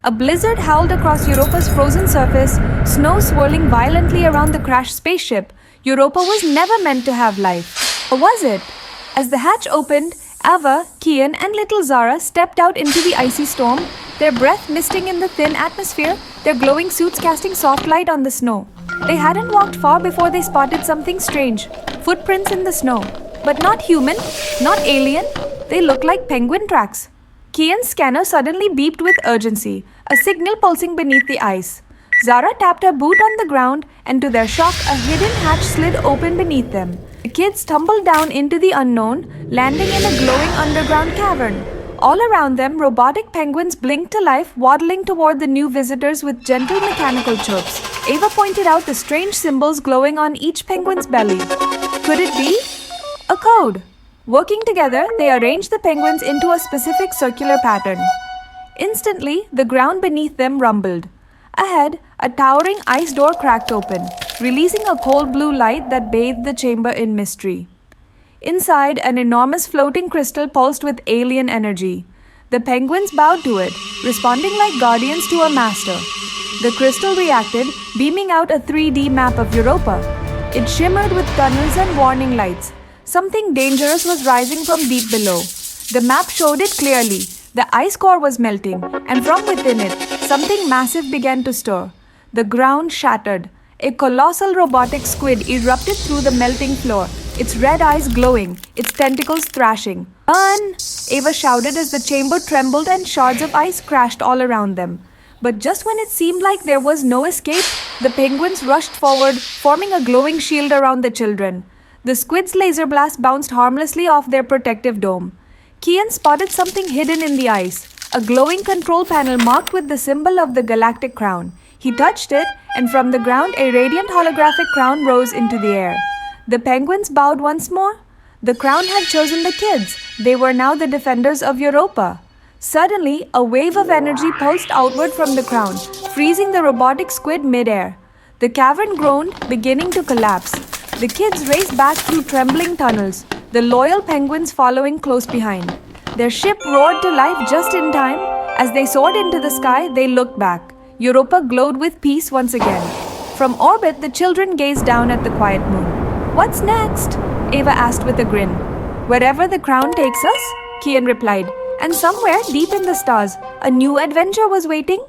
A blizzard howled across Europa's frozen surface, snow swirling violently around the crashed spaceship. Europa was never meant to have life. Or was it? As the hatch opened, Ava, Kian, and little Zara stepped out into the icy storm, their breath misting in the thin atmosphere, their glowing suits casting soft light on the snow. They hadn't walked far before they spotted something strange. Footprints in the snow. But not human, not alien. They looked like penguin tracks. Kian's scanner suddenly beeped with urgency, a signal pulsing beneath the ice. Zara tapped her boot on the ground, and to their shock, a hidden hatch slid open beneath them. The kids tumbled down into the unknown, landing in a glowing underground cavern. All around them, robotic penguins blinked to life, waddling toward the new visitors with gentle mechanical chirps. Ava pointed out the strange symbols glowing on each penguin's belly. Could it be? A code. Working together, they arranged the penguins into a specific circular pattern. Instantly, the ground beneath them rumbled. Ahead, a towering ice door cracked open, releasing a cold blue light that bathed the chamber in mystery. Inside, an enormous floating crystal pulsed with alien energy. The penguins bowed to it, responding like guardians to a master. The crystal reacted, beaming out a 3D map of Europa. It shimmered with tunnels and warning lights. Something dangerous was rising from deep below. The map showed it clearly. The ice core was melting, and from within it, something massive began to stir. The ground shattered. A colossal robotic squid erupted through the melting floor, its red eyes glowing, its tentacles thrashing. "Run!" Ava shouted as the chamber trembled and shards of ice crashed all around them. But just when it seemed like there was no escape, the penguins rushed forward, forming a glowing shield around the children. The squid's laser blast bounced harmlessly off their protective dome. Kian spotted something hidden in the ice, a glowing control panel marked with the symbol of the galactic crown. He touched it, and from the ground a radiant holographic crown rose into the air. The penguins bowed once more. The crown had chosen the kids. They were now the defenders of Europa. Suddenly, a wave of energy pulsed outward from the crown, freezing the robotic squid mid-air. The cavern groaned, beginning to collapse. The kids raced back through trembling tunnels, the loyal penguins following close behind. Their ship roared to life just in time. As they soared into the sky, they looked back. Europa glowed with peace once again. From orbit, the children gazed down at the quiet moon. "What's next?" Ava asked with a grin. "Wherever the crown takes us," Kian replied. And somewhere deep in the stars, a new adventure was waiting.